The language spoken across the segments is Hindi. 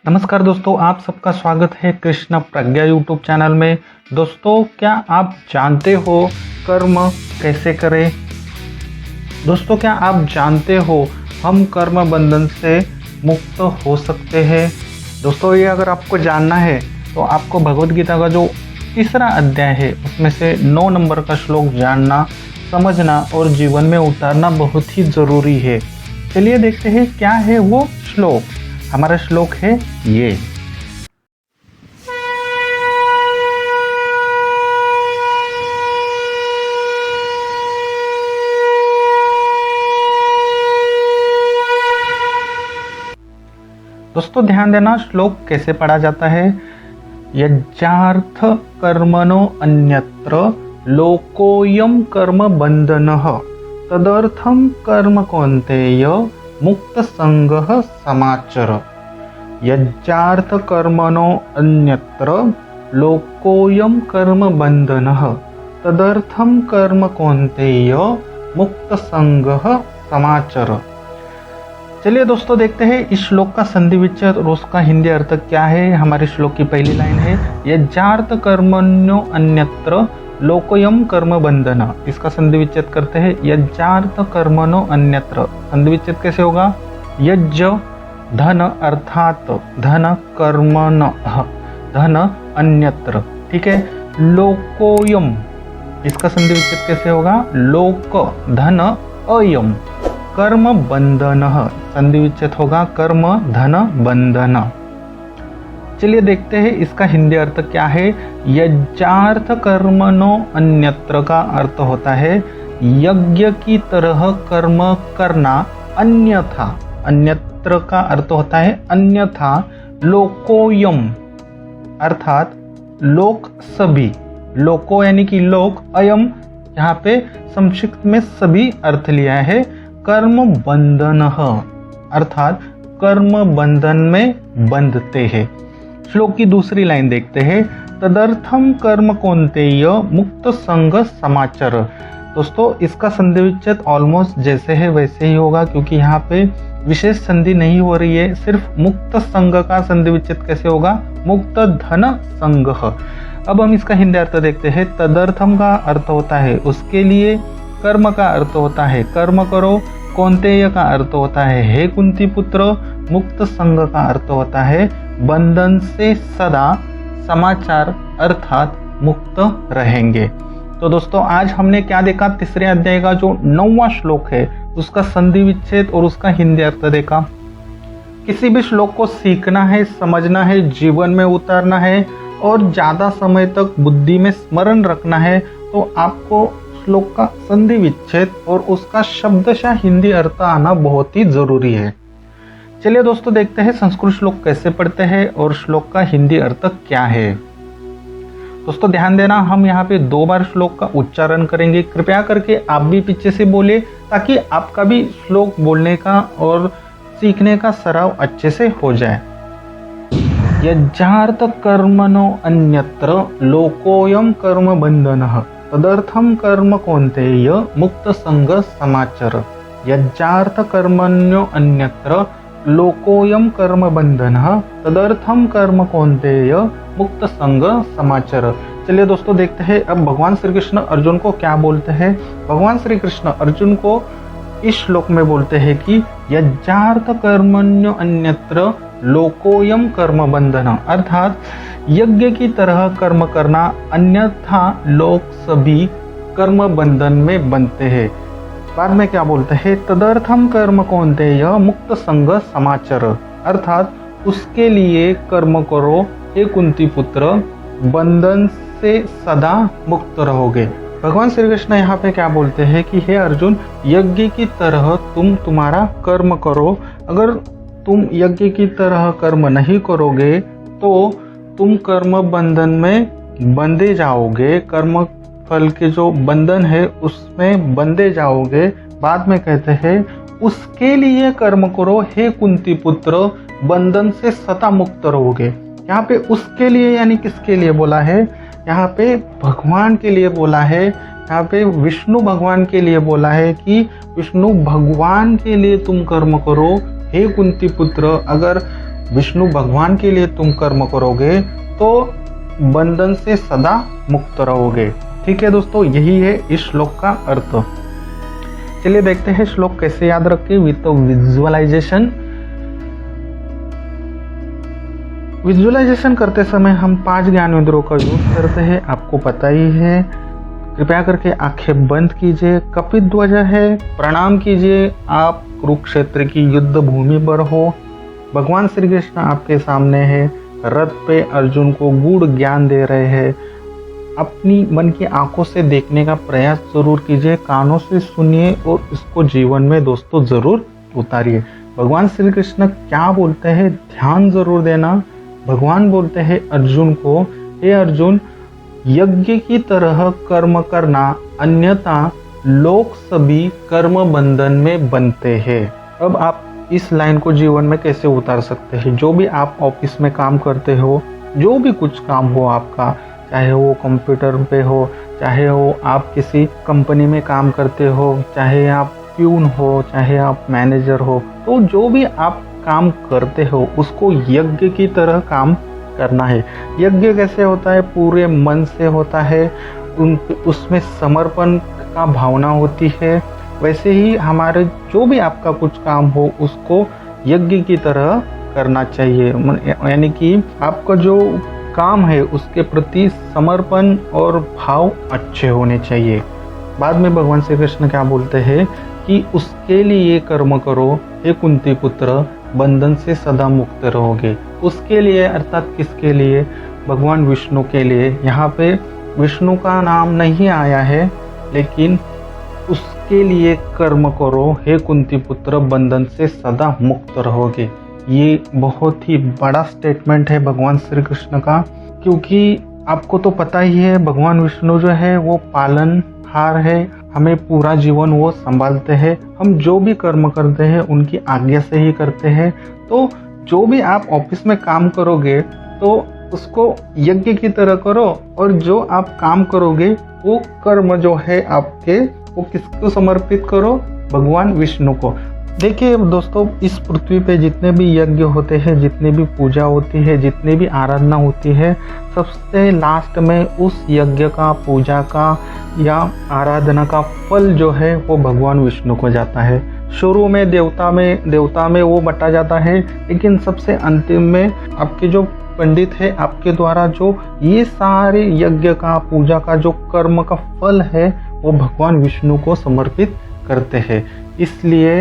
नमस्कार दोस्तों, आप सबका स्वागत है कृष्ण प्रज्ञा यूट्यूब चैनल में। दोस्तों, क्या आप जानते हो कर्म कैसे करें? दोस्तों, क्या आप जानते हो हम कर्म बंधन से मुक्त हो सकते हैं? दोस्तों, ये अगर आपको जानना है तो आपको भगवद गीता का जो तीसरा अध्याय है उसमें से 9 नंबर का श्लोक जानना, समझना और जीवन में उतारना बहुत ही ज़रूरी है। चलिए देखते हैं क्या है वो श्लोक। हमारा श्लोक है ये। दोस्तों ध्यान देना, श्लोक कैसे पढ़ा जाता है। यज्जार्थ कर्मणो अन्यत्र लोकोयम कर्म बंधनः तदर्थम कर्म कौन्तेय मुक्त संगः समाचर। यज्जार्थ कर्मणो अन्यत्र लोकोयम कर्म बंधनः तदर्थम कर्म कौन्तेय मुक्त संगः समाचर। चलिए दोस्तों देखते हैं इस श्लोक का संधि विच्छेद और उसका हिंदी अर्थ क्या है। हमारे श्लोक की पहली लाइन है यज्जार्थ कर्मण्यो अन्यत्र लोकोयम कर्म बंधन। इसका संधि विच्छेद करते हैं यज्जार्थ कर्मणो अन्यत्र। संधि विच्छेद कैसे होगा? यज्ज धन अर्थात धन कर्मण धन अन्यत्र, ठीक है। लोकोयम, इसका संधि विच्छेद कैसे होगा? लोक धन अयम कर्म बंधन, संधि विच्छेद होगा कर्म धन बंधन। चलिए देखते हैं इसका हिंदी अर्थ क्या है। यज्जार्थ कर्मणो अन्यत्र का अर्थ होता है यज्ञ की तरह कर्म करना अन्यथा। अन्यत्र का अर्थ होता है अन्यथा। लोकोयम अर्थात लोक सभी, लोको यानी कि लोक, अयम यहाँ पे संक्षिप्त में सभी अर्थ लिया है। कर्म बंधन अर्थात कर्म बंधन में बंधते हैं। श्लोक की दूसरी लाइन देखते हैं तदर्थम कर्म कौन्तेय मुक्त संग समाचर। दोस्तों इसका संधि विच्छेद ऑलमोस्ट जैसे है वैसे ही होगा, क्योंकि यहाँ पे विशेष संधि नहीं हो रही है। सिर्फ मुक्त संग का संधि विच्छेद कैसे होगा? मुक्त धन संग। अब हम इसका हिंदी अर्थ देखते हैं। तदर्थम का अर्थ होता है उसके लिए, कर्म का अर्थ होता है कर्म करो, कौन्तेय का अर्थ होता है हे कुंती पुत्र, मुक्त संग का अर्थ होता है बंधन से सदा, समाचार अर्थात मुक्त रहेंगे। तो दोस्तों आज हमने क्या देखा? तीसरे अध्याय का जो 9वां श्लोक है उसका संधि विच्छेद और उसका हिंदी अर्थ देखा। किसी भी श्लोक को सीखना है, समझना है, जीवन में उतारना है और ज़्यादा समय तक बुद्धि में स्मरण रखना है तो आपको श्लोक का संधि विच्छेद और उसका शब्दशः हिंदी अर्थ आना बहुत ही जरूरी है। चलिए दोस्तों देखते हैं संस्कृत श्लोक कैसे पढ़ते हैं और श्लोक का हिंदी अर्थ क्या है। दोस्तों ध्यान देना, हम यहाँ पे 2 बार श्लोक का उच्चारण करेंगे। कृपया करके आप भी पीछे से बोले ताकि आपका भी श्लोक बोलने का और सीखने का सराव अच्छे से हो जाए। यज्जार्थ कर्मणो अन्यत्र लोकोयम कर्म बंधनः तदर्थम कर्म कौन्तेय मुक्त संग समाचर। यज्जार्थ कर्मण्यो अन्यत्र लोकोयम कर्म बंधनः तदर्थम कर्म कौन्तेय मुक्त संग समाचर। चलिए दोस्तों देखते हैं अब भगवान श्री कृष्ण अर्जुन को क्या बोलते हैं। भगवान श्री कृष्ण अर्जुन को इस श्लोक में बोलते हैं कि यज्जार्थ कर्मण्यो अन्यत्र लोकोयम कर्म बंधन, अर्थात यज्ञ की तरह कर्म करना अन्यथा लोक सभी कर्म बंधन में बनते हैं। बाद में क्या बोलते हैं? तदर्थम कर्म कौन्तेय मुक्त संग समाचर, अर्थात उसके लिए कर्म करो हे कुंती पुत्र, बंधन से सदा मुक्त रहोगे। भगवान श्री कृष्ण यहाँ पे क्या बोलते हैं कि हे अर्जुन, यज्ञ की तरह तुम तुम्हारा कर्म करो। अगर तुम यज्ञ की तरह कर्म नहीं करोगे तो तुम कर्म बंधन में बंधे जाओगे, कर्म फल के जो बंधन है उसमें बंधे जाओगे। बाद में कहते हैं उसके लिए कर्म करो हे कुंती पुत्र, बंधन से सदा मुक्त रहोगे। यहाँ पे उसके लिए यानी किसके लिए बोला है? यहाँ पे भगवान के लिए बोला है। यहाँ पे विष्णु भगवान के लिए बोला है कि विष्णु भगवान के लिए तुम कर्म करो हे कुंती पुत्र। अगर विष्णु भगवान के लिए तुम कर्म करोगे तो बंधन से सदा मुक्त रहोगे। ठीक है दोस्तों, यही है इस श्लोक का अर्थ। चलिए देखते हैं श्लोक कैसे याद रखें विद विजुअलाइजेशन। विजुअलाइजेशन करते समय हम 5 ज्ञानेंद्रियों का यूज करते हैं, आपको पता ही है। कृपया करके आंखें बंद कीजिए, कपित ध्वज है, प्रणाम कीजिए। आप कुरुक्षेत्र की युद्ध भूमि पर हो, भगवान श्री कृष्ण आपके सामने है, रथ पे अर्जुन को गूढ़ ज्ञान दे रहे हैं। अपनी मन की आंखों से देखने का प्रयास जरूर कीजिए, कानों से सुनिए और इसको जीवन में दोस्तों जरूर उतारिए। भगवान श्री कृष्ण क्या बोलते हैं ध्यान जरूर देना। भगवान बोलते हैं अर्जुन को, हे अर्जुन, यज्ञ की तरह कर्म करना, अन्यथा लोग सभी कर्म बंधन में बनते हैं। अब आप इस लाइन को जीवन में कैसे उतार सकते हैं? जो भी आप ऑफिस में काम करते हो, जो भी कुछ काम हो आपका, चाहे वो कंप्यूटर पे हो, चाहे वो आप किसी कंपनी में काम करते हो, चाहे आप प्यून हो, चाहे आप मैनेजर हो, तो जो भी आप काम करते हो उसको यज्ञ की तरह काम करना है। यज्ञ कैसे होता है? पूरे मन से होता है, उसमें समर्पण का भावना होती है। वैसे ही हमारे जो भी आपका कुछ काम हो उसको यज्ञ की तरह करना चाहिए, यानी कि आपका जो काम है उसके प्रति समर्पण और भाव अच्छे होने चाहिए। बाद में भगवान श्री कृष्ण क्या बोलते हैं कि उसके लिए कर्म करो, हे कुंती पुत्र, बंधन से सदा मुक्त रहोगे। उसके लिए अर्थात किसके लिए? भगवान विष्णु के लिए। यहाँ पे विष्णु का नाम नहीं आया है, लेकिन उसके लिए कर्म करो, हे कुंती पुत्र, बंधन से सदा मुक्त रहोगे। ये बहुत ही बड़ा स्टेटमेंट है भगवान श्री कृष्ण का, क्योंकि आपको तो पता ही है भगवान विष्णु जो है वो पालनहार है, हमें पूरा जीवन वो संभालते हैं। हम जो भी कर्म करते हैं उनकी आज्ञा से ही करते हैं। तो जो भी आप ऑफिस में काम करोगे तो उसको यज्ञ की तरह करो, और जो आप काम करोगे वो कर्म जो है आपके, वो किसको समर्पित करो? भगवान विष्णु को। देखिए दोस्तों, इस पृथ्वी पे जितने भी यज्ञ होते हैं, जितने भी पूजा होती है, जितनी भी आराधना होती है, सबसे लास्ट में उस यज्ञ का, पूजा का या आराधना का फल जो है वो भगवान विष्णु को जाता है। शुरू में देवता में वो बटा जाता है, लेकिन सबसे अंतिम में आपके जो पंडित है, आपके द्वारा जो ये सारे यज्ञ का, पूजा का जो कर्म का फल है वो भगवान विष्णु को समर्पित करते हैं। इसलिए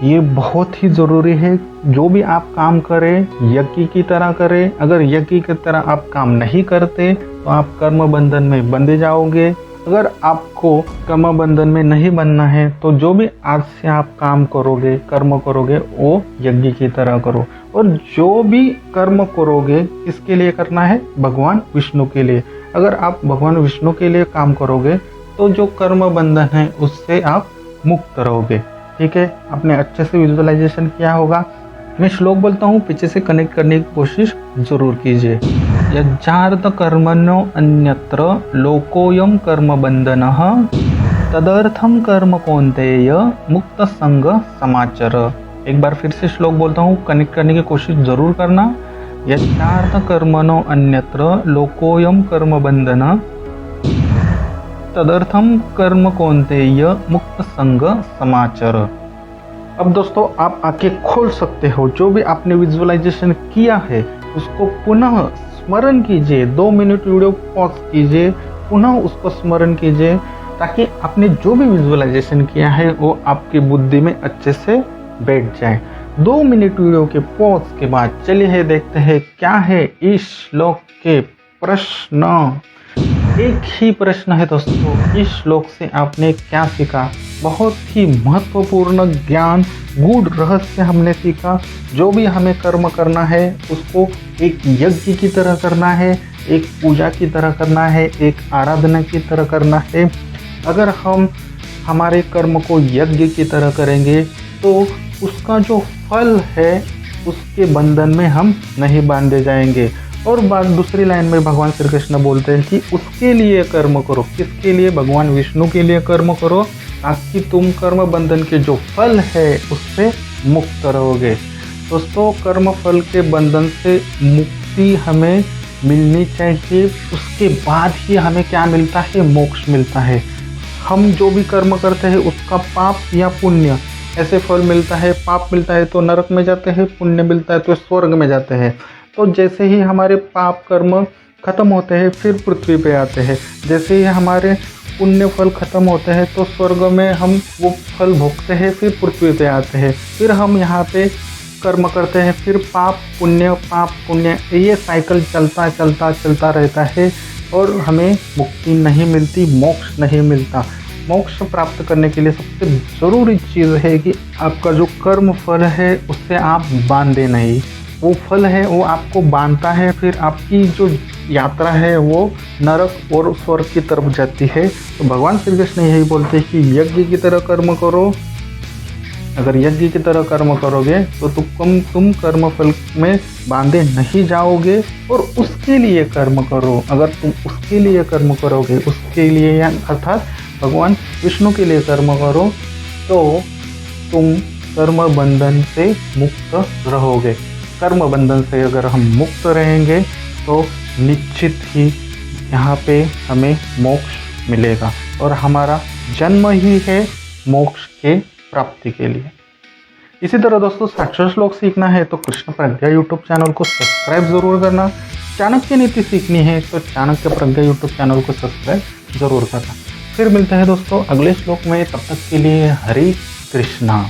ये बहुत ही ज़रूरी है, जो भी आप काम करें यज्ञ की तरह करें। अगर यज्ञ की तरह आप काम नहीं करते तो आप कर्म बंधन में बंधे जाओगे। अगर आपको कर्म बंधन में नहीं बनना है तो जो भी आज से आप काम करोगे, कर्म करोगे, वो यज्ञ की तरह करो। और जो भी कर्म करोगे किसके लिए करना है? भगवान विष्णु के लिए। अगर आप भगवान विष्णु के लिए काम करोगे तो जो कर्म बंधन है उससे आप मुक्त रहोगे। ठीक है, आपने अच्छे से विजुअलाइजेशन किया होगा। मैं श्लोक बोलता हूँ, पीछे से कनेक्ट करने की कोशिश जरूर कीजिए। यज्ञार्थ कर्मणो अन्यत्र लोकोयम कर्म बंधनः तदर्थम कर्म कौन्तेय मुक्त संग समाचर। एक बार फिर से श्लोक बोलता हूँ, कनेक्ट करने की कोशिश जरूर करना। यज्ञार्थ कर्मणो अन्यत्र लोकोयम कर्म बंधनः तदर्थम कर्म कौन्तेय मुक्त संग समाचर। अब दोस्तों आप आंखें खोल सकते हो, जो भी आपने विजुअलाइजेशन किया है उसको पुनः स्मरण कीजिए। 2 मिनट वीडियो पॉज कीजिए, पुनः उसको स्मरण कीजिए, ताकि आपने जो भी विजुअलाइजेशन किया है वो आपकी बुद्धि में अच्छे से बैठ जाए। 2 मिनट वीडियो के पॉज के बाद चलिए देखते हैं क्या है इस श्लोक के प्रश्न। एक ही प्रश्न है दोस्तों, इस श्लोक से आपने क्या सीखा? बहुत ही महत्वपूर्ण ज्ञान, गूढ़ रहस्य हमने सीखा। जो भी हमें कर्म करना है उसको एक यज्ञ की तरह करना है, एक पूजा की तरह करना है, एक आराधना की तरह करना है। अगर हम हमारे कर्म को यज्ञ की तरह करेंगे तो उसका जो फल है उसके बंधन में हम नहीं बांधे जाएंगे। और बात दूसरी लाइन में भगवान श्री कृष्ण बोलते हैं कि उसके लिए कर्म करो। किसके लिए? भगवान विष्णु के लिए कर्म करो, ताकि तुम कर्म बंधन के जो फल है उससे मुक्त रहोगे। दोस्तों कर्म फल के बंधन से मुक्ति हमें मिलनी चाहिए, उसके बाद ही हमें क्या मिलता है, मोक्ष मिलता है। हम जो भी कर्म करते हैं उसका पाप या पुण्य ऐसे फल मिलता है। पाप मिलता है तो नरक में जाते हैं, पुण्य मिलता है तो स्वर्ग में जाते हैं। तो जैसे ही हमारे पाप कर्म खत्म होते हैं फिर पृथ्वी पे आते हैं, जैसे ही हमारे पुण्य फल खत्म होते हैं तो स्वर्ग में हम वो फल भोगते हैं, फिर पृथ्वी पे आते हैं, फिर हम यहाँ पे कर्म करते हैं, फिर पाप पुण्य, ये साइकिल चलता रहता है और हमें मुक्ति नहीं मिलती, मोक्ष नहीं मिलता। मोक्ष प्राप्त करने के लिए सबसे ज़रूरी चीज़ है कि आपका जो कर्म फल है उससे आप बांधे नहीं। वो फल है वो आपको बांधता है, फिर आपकी जो यात्रा है वो नरक और स्वर्ग की तरफ जाती है। तो भगवान श्री कृष्ण यही बोलते हैं कि यज्ञ की तरह कर्म करो। अगर यज्ञ की तरह कर्म करोगे तो तुम कर्म फल में बांधे नहीं जाओगे, और उसके लिए कर्म करो। अगर तुम उसके लिए कर्म करोगे, उसके लिए या अर्थात भगवान विष्णु के लिए कर्म करो, तो तुम कर्म बंधन से मुक्त रहोगे। कर्म बंधन से अगर हम मुक्त रहेंगे तो निश्चित ही यहाँ पे हमें मोक्ष मिलेगा, और हमारा जन्म ही है मोक्ष के प्राप्ति के लिए। इसी तरह दोस्तों 700 श्लोक सीखना है तो कृष्ण प्रज्ञा यूट्यूब चैनल को सब्सक्राइब जरूर करना। चाणक्य नीति सीखनी है तो चाणक्य प्रज्ञा यूट्यूब चैनल को सब्सक्राइब जरूर करना। फिर मिलते हैं दोस्तों अगले श्लोक में, तब तक के लिए हरे कृष्णा।